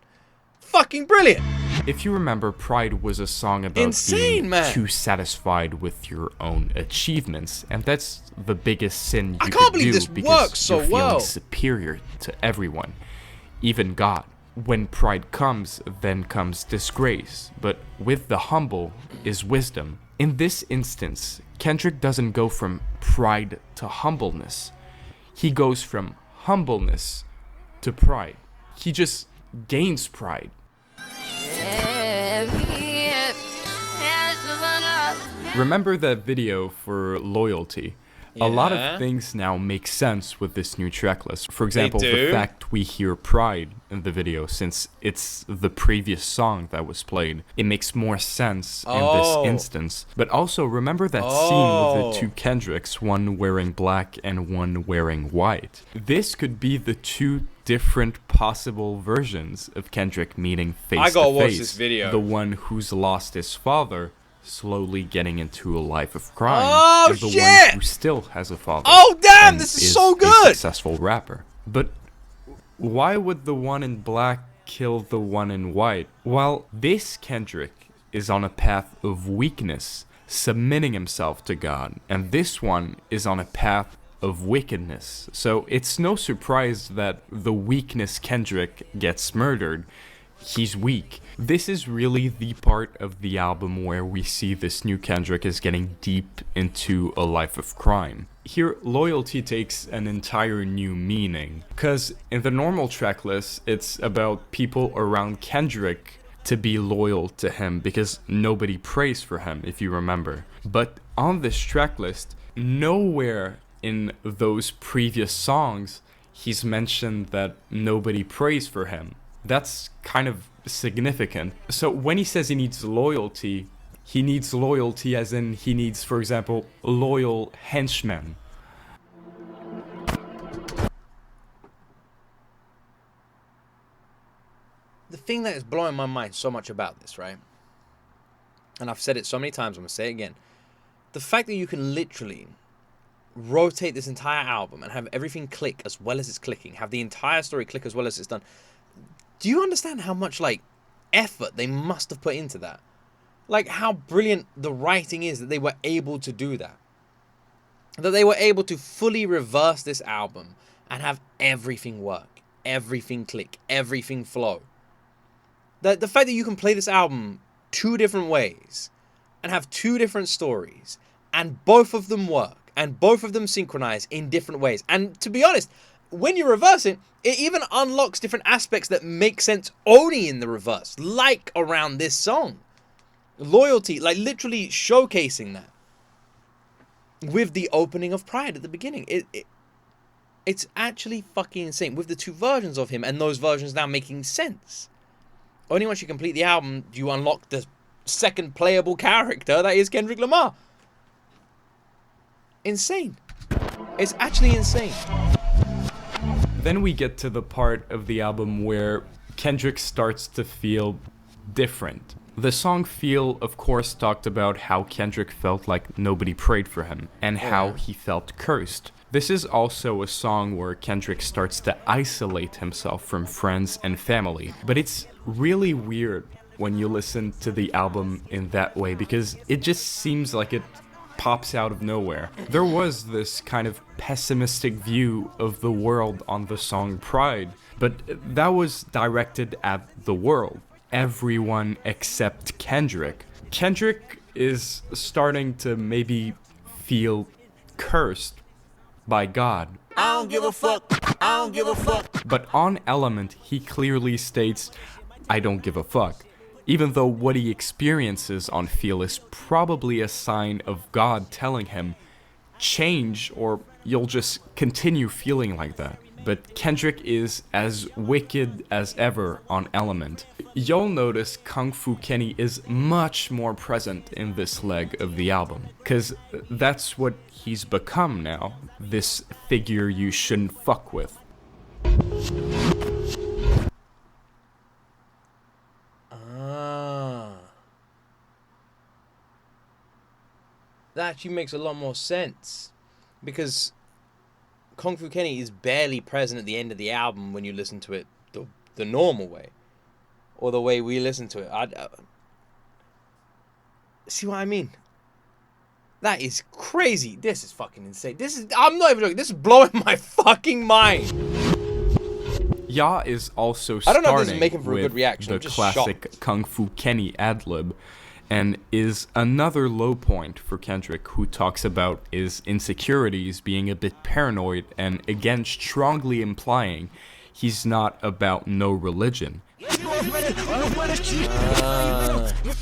Fucking brilliant. If you remember, Pride was a song about Insane, being man. too satisfied with your own achievements, and that's the biggest sin you I can't could believe do this because works so you're feeling well. superior to everyone, even God. When pride comes, then comes disgrace, but with the humble is wisdom. In this instance, Kendrick doesn't go from pride to humbleness. He goes from humbleness to pride. He just gains pride. Remember that video for Loyalty? A lot Yeah. of things now make sense with this new tracklist. For example, do? the fact we hear Pride in the video, since it's the previous song that was played, it makes more sense in this instance. But also, remember that scene with the two Kendricks, one wearing black and one wearing white? This could be the two different possible versions of Kendrick meeting face I gotta to watch face. this video. The one who's lost his father, slowly getting into a life of crime, Oh, and the shit! one who still has a father. Oh, damn, and this is so a good! successful rapper. But why would the one in black kill the one in white? Well, this Kendrick is on a path of weakness, submitting himself to God, and this one is on a path of wickedness. So it's no surprise that the weakness Kendrick gets murdered. He's weak. This is really the part of the album where we see this new Kendrick is getting deep into a life of crime. Here, Loyalty takes an entire new meaning, because in the normal track list, it's about people around Kendrick to be loyal to him because nobody prays for him, if you remember. But on this track list, nowhere in those previous songs he's mentioned that nobody prays for him. That's kind of significant. So when he says he needs loyalty as in he needs, for example, loyal henchmen. The thing that is blowing my mind so much about this, right? And I've said it so many times, I'm going to say it again. The fact that you can literally rotate this entire album and have everything click as well as it's clicking, have the entire story click as well as it's done. Do you understand how much, like, effort they must have put into that? Like, how brilliant the writing is that they were able to do that. That they were able to fully reverse this album and have everything work, everything click, everything flow. The fact that you can play this album two different ways and have two different stories and both of them work and both of them synchronize in different ways. And to be honest, when you reverse it, it even unlocks different aspects that make sense only in the reverse, like around this song. Loyalty, like literally showcasing that with the opening of Pride at the beginning. It's actually fucking insane with the two versions of him and those versions now making sense. Only once you complete the album do you unlock the second playable character that is Kendrick Lamar. Insane. It's actually insane. Then we get to the part of the album where Kendrick starts to feel different. The song Feel, of course, talked about how Kendrick felt like nobody prayed for him, and how he felt cursed. This is also a song where Kendrick starts to isolate himself from friends and family. But it's really weird when you listen to the album in that way, because it just seems like it pops out of nowhere. There was this kind of pessimistic view of the world on the song Pride, but that was directed at the world. Everyone except Kendrick. Kendrick is starting to maybe feel cursed by God. I don't give a fuck. I don't give a fuck. But on Element, he clearly states, I don't give a fuck. Even though what he experiences on Feel is probably a sign of God telling him, change or you'll just continue feeling like that. But Kendrick is as wicked as ever on Element. You'll notice Kung Fu Kenny is much more present in this leg of the album, because that's what he's become now, this figure you shouldn't fuck with. That actually makes a lot more sense, because Kung Fu Kenny is barely present at the end of the album when you listen to it the normal way, or the way we listen to it. See what I mean? That is crazy. This is fucking insane. I'm not even joking. This is blowing my fucking mind. Ya is also I don't know if starting this is making for a with good reaction. the I'm just classic shocked. Kung Fu Kenny ad-lib, and is another low point for Kendrick, who talks about his insecurities, being a bit paranoid, and again strongly implying he's not about no religion.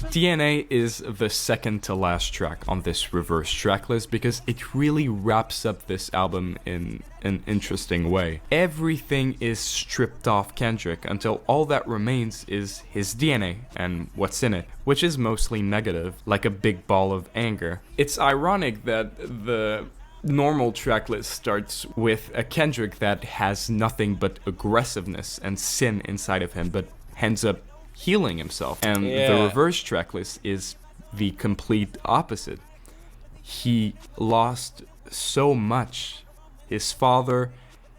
DNA is the second to last track on this reverse tracklist because it really wraps up this album in an interesting way. Everything is stripped off Kendrick until all that remains is his DNA and what's in it, which is mostly negative, like a big ball of anger. It's ironic that the normal tracklist starts with a Kendrick that has nothing but aggressiveness and sin inside of him, but ends up healing himself. And the reverse tracklist is the complete opposite. He lost so much. His father,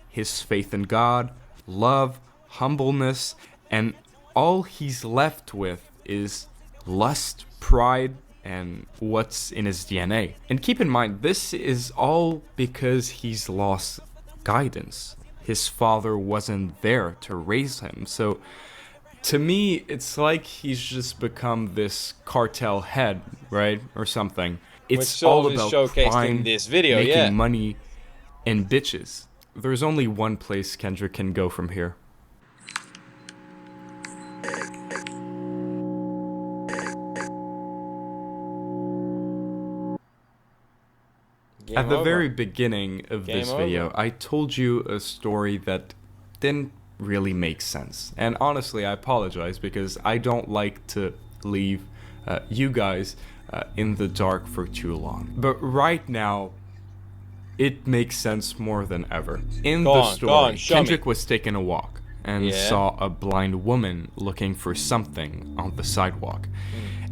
his faith in God, love, humbleness, and all he's left with is lust, pride, and what's in his DNA. And keep in mind, this is all because he's lost guidance. His father wasn't there to raise him. So to me, it's like he's just become this cartel head, right? Or something. It's all about showcased crime, in this video, making money, and bitches. There's only one place Kendrick can go from here. At the very beginning of this video, I told you a story that didn't really make sense. And honestly, I apologize because I don't like to leave you guys in the dark for too long. But right now, it makes sense more than ever. In the story, Kendrick was taking a walk and saw a blind woman looking for something on the sidewalk.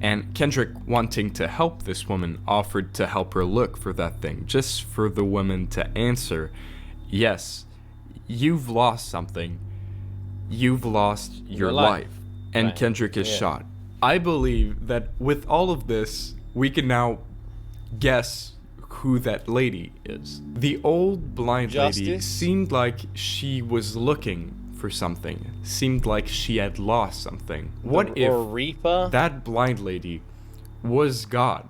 And Kendrick, wanting to help this woman, offered to help her look for that thing, just for the woman to answer, yes, you've lost something. You've lost your life. And Kendrick is shot. I believe that with all of this, we can now guess who that lady is. The old blind lady seemed like she was looking for something, seemed like she had lost something. What if Reaper? That blind lady was God?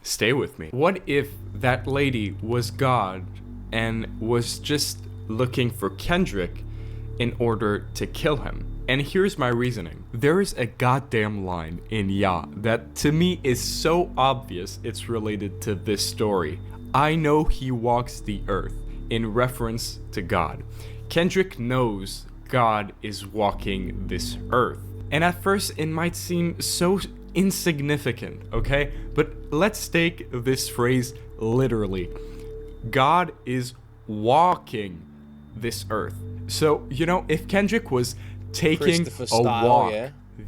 Stay with me. What if that lady was God and was just looking for Kendrick in order to kill him? And here's my reasoning. There is a goddamn line in Ya that to me is so obvious it's related to this story. I know he walks the earth, in reference to God. Kendrick knows God is walking this earth. And at first it might seem so insignificant, okay? But let's take this phrase literally. God is walking this earth. So, you know, if Kendrick was taking a walk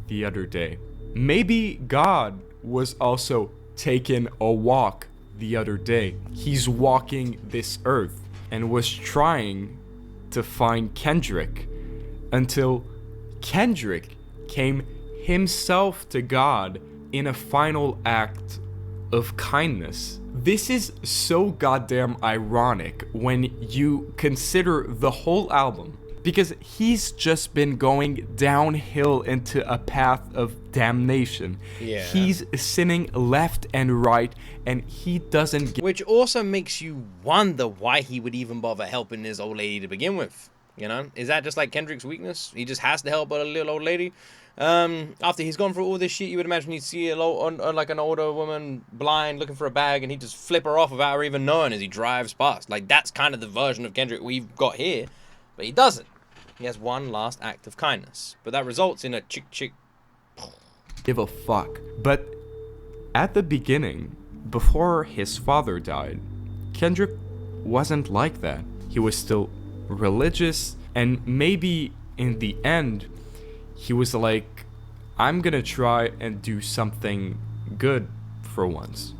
the other day, maybe God was also taking a walk the other day. He's walking this earth and was trying to find Kendrick until Kendrick came himself to God in a final act of kindness. This is so goddamn ironic when you consider the whole album, because he's just been going downhill into a path of damnation. He's sinning left and right, and he doesn't get... Which also makes you wonder why he would even bother helping this old lady to begin with. You know? Is that just like Kendrick's weakness? He just has to help a little old lady? After he's gone through all this shit, you would imagine he'd see like an older woman blind looking for a bag, and he'd just flip her off without her even knowing as he drives past. Like, that's kind of the version of Kendrick we've got here. But he doesn't. He has one last act of kindness. But that results in a chick. Give a fuck. But at the beginning, before his father died, Kendrick wasn't like that. He was still religious, and maybe in the end, he was like, I'm gonna try and do something good for once.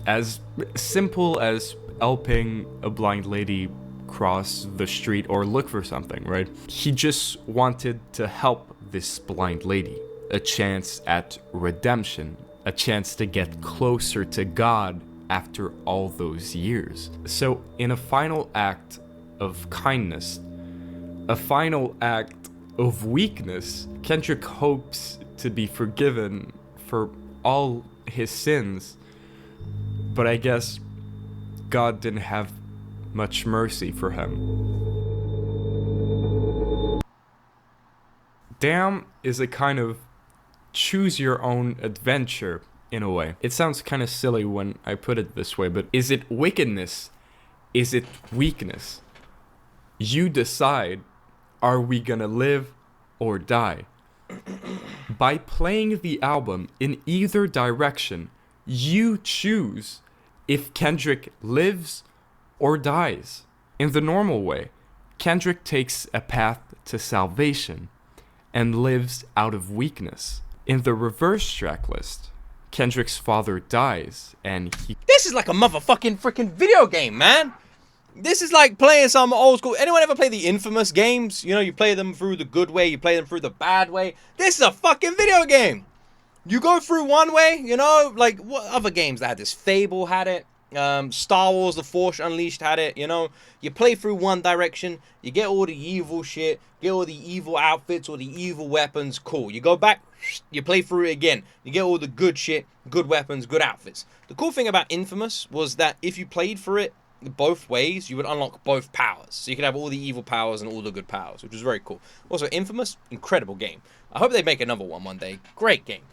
As simple as helping a blind lady cross the street or look for something, right? He just wanted to help this blind lady. A chance at redemption, a chance to get closer to God after all those years. So in a final act of kindness, a final act of weakness, Kendrick hopes to be forgiven for all his sins, but I guess God didn't have much mercy for him. Damn is a kind of choose your own adventure in a way. It sounds kind of silly when I put it this way, but is it wickedness? Is it weakness? You decide, are we gonna live or die? By playing the album in either direction, you choose if Kendrick lives or dies. In the normal way, Kendrick takes a path to salvation and lives out of weakness. In the reverse tracklist, Kendrick's father dies and he... This is like a motherfucking freaking video game, man. This is like playing some old school... Anyone ever play the Infamous games? You know, you play them through the good way, you play them through the bad way. This is a fucking video game. You go through one way, you know, like what other games that had this? Fable had it. Star Wars The Force Unleashed had it, you know. You play through one direction, you get all the evil shit, get all the evil outfits, all the evil weapons, cool. You go back, you play through it again, you get all the good shit, good weapons, good outfits. The cool thing about Infamous was that if you played for it both ways, you would unlock both powers. So you could have all the evil powers and all the good powers, which was very cool. Also, Infamous, incredible game. I hope they make another one day. Great game.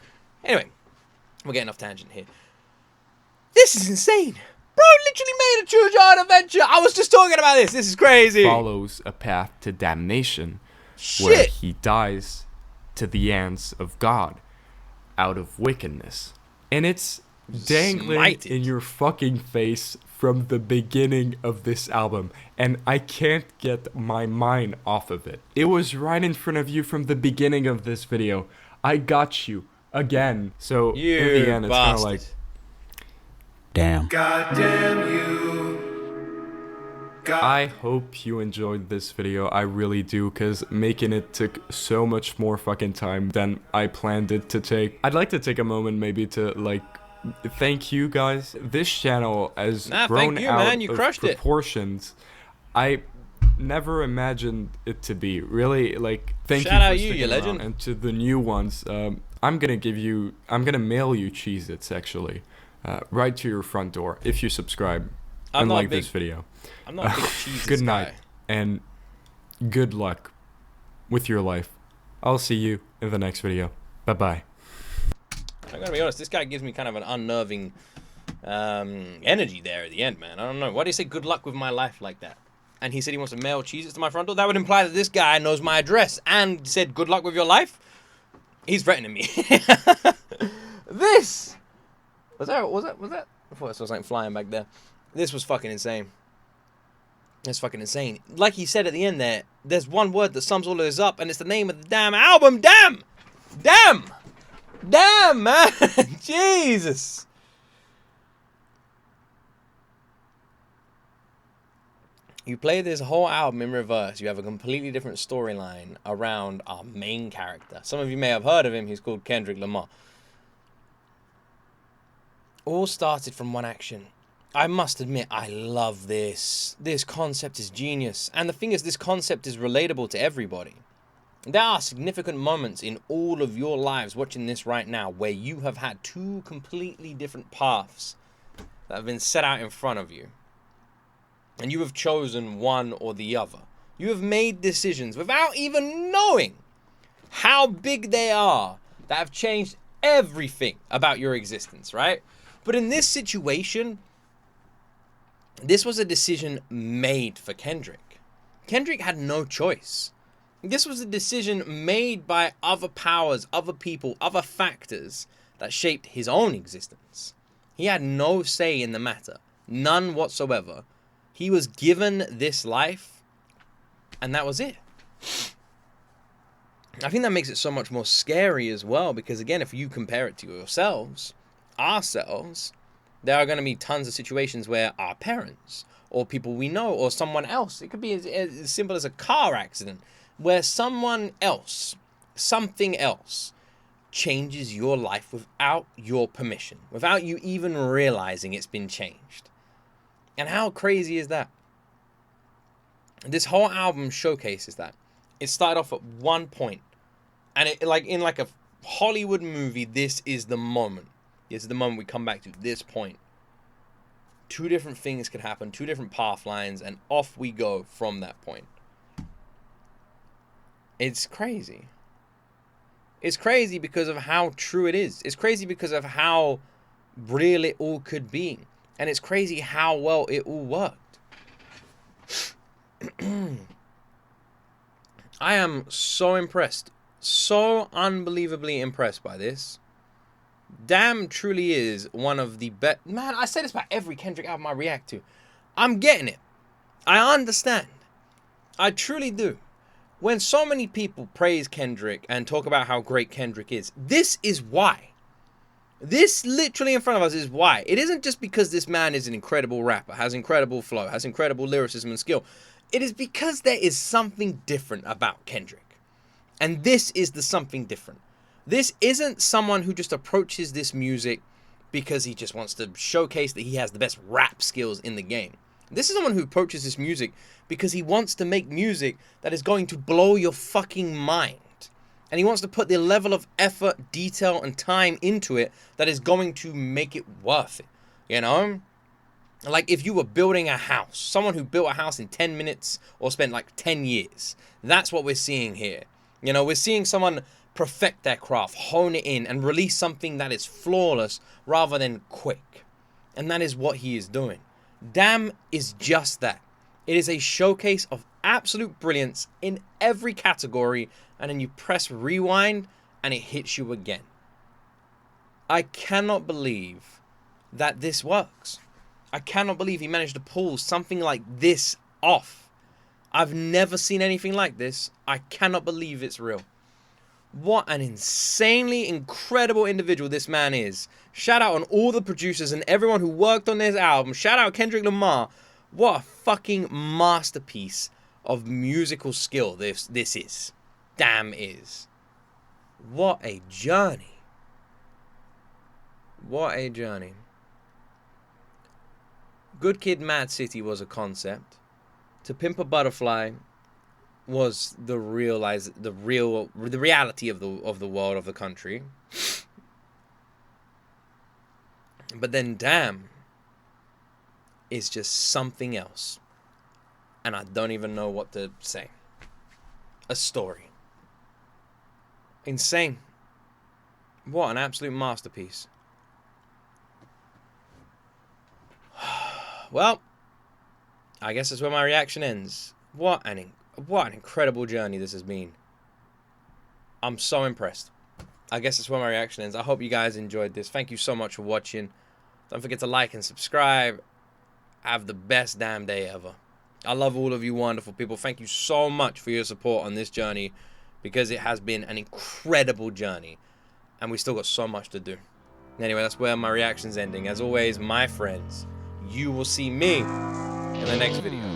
Anyway, we're getting off tangent here. This is insane. Bro literally made a choose your own adventure. I was just talking about this. This is crazy. Follows a path to damnation, where he dies to the hands of God out of wickedness. And it's dangling in your fucking face from the beginning of this album, and I can't get my mind off of it. It was right in front of you from the beginning of this video. I got you again. So in the end, it's kind of like, damn. God damn you. I hope you enjoyed this video. I really do, because making it took so much more fucking time than I planned it to take. I'd like to take a moment maybe to like thank you guys. This channel has grown out of proportions I never imagined it to be. Really, like, thank you for sticking around. And to the new ones, I'm gonna mail you Cheez-Its actually, right to your front door if you subscribe and like this video. I'm not a big Cheez-Its Good night and good luck with your life. I'll see you in the next video. Bye bye. I gotta be honest, this guy gives me kind of an unnerving energy there at the end, man. I don't know. Why do you say good luck with my life like that? And he said he wants to mail Cheez-Its to my front door. That would imply that this guy knows my address and said good luck with your life. He's threatening me. This was that? I thought I saw something flying back there. This was fucking insane. It's fucking insane. Like he said at the end there, there's one word that sums all of this up, and it's the name of the damn album. Damn! Damn! Damn, man! Jesus! You play this whole album in reverse, you have a completely different storyline around our main character. Some of you may have heard of him, he's called Kendrick Lamar. All started from one action. I must admit, I love this. This concept is genius. And the thing is, this concept is relatable to everybody. There are significant moments in all of your lives watching this right now where you have had two completely different paths that have been set out in front of you. And you have chosen one or the other. You have made decisions without even knowing how big they are that have changed everything about your existence, right? But in this situation, this was a decision made for Kendrick. Kendrick had no choice. This was a decision made by other powers, other people, other factors that shaped his own existence. He had no say in the matter. None whatsoever. He was given this life, and that was it. I think that makes it so much more scary as well, because again, if you compare it to yourselves, ourselves, There are going to be tons of situations where our parents or people we know or someone else, it could be as simple as a car accident, where someone else, something else, changes your life without your permission, without you even realizing it's been changed. And how crazy is that? This whole album showcases that. It started off at one point, and it, like in like a Hollywood movie, this is the moment. This is the moment we come back to this point. Two different things could happen, two different path lines, and off we go from that point. It's crazy. It's crazy because of how true it is. It's crazy because of how real it all could be. And it's crazy how well it all worked. I am so impressed. So unbelievably impressed by this. Damn truly is one of the best. Man, I say this about every Kendrick album I react to. I'm getting it. I understand. I truly do. When so many people praise Kendrick and talk about how great Kendrick is, this is why. This literally in front of us is why. It isn't just because this man is an incredible rapper, has incredible flow, has incredible lyricism and skill. It is because there is something different about Kendrick. And this is the something different. This isn't someone who just approaches this music because he just wants to showcase that he has the best rap skills in the game. This is someone who approaches this music because he wants to make music that is going to blow your fucking mind. And he wants to put the level of effort, detail, and time into it that is going to make it worth it. You know? Like if you were building a house, someone who built a house in 10 minutes or spent like 10 years. That's what we're seeing here. You know, we're seeing someone perfect their craft, hone it in, and release something that is flawless rather than quick. And that is what he is doing. Damn is just that. It is a showcase of absolute brilliance in every category, and then you press rewind and it hits you again. I cannot believe that this works. I cannot believe he managed to pull something like this off. I've never seen anything like this. I cannot believe it's real. What an insanely incredible individual this man is. Shout out on all the producers and everyone who worked on this album. Shout out Kendrick Lamar. What a fucking masterpiece of musical skill this is. Damn is. What a journey. What a journey. Good Kid, Mad City was a concept. To Pimp a Butterfly was the reality of the world, of the country. But then Damn is just something else. And I don't even know what to say. A story. Insane. What an absolute masterpiece. Well, I guess that's where my reaction ends. What an incredible journey this has been. I'm so impressed. I guess that's where my reaction ends. I hope you guys enjoyed this. Thank you so much for watching. Don't forget to like and subscribe. Have the best damn day ever. I love all of you wonderful people. Thank you so much for your support on this journey, because it has been an incredible journey and we still got so much to do. Anyway, that's where my reaction's ending. As always, my friends, you will see me in the next video.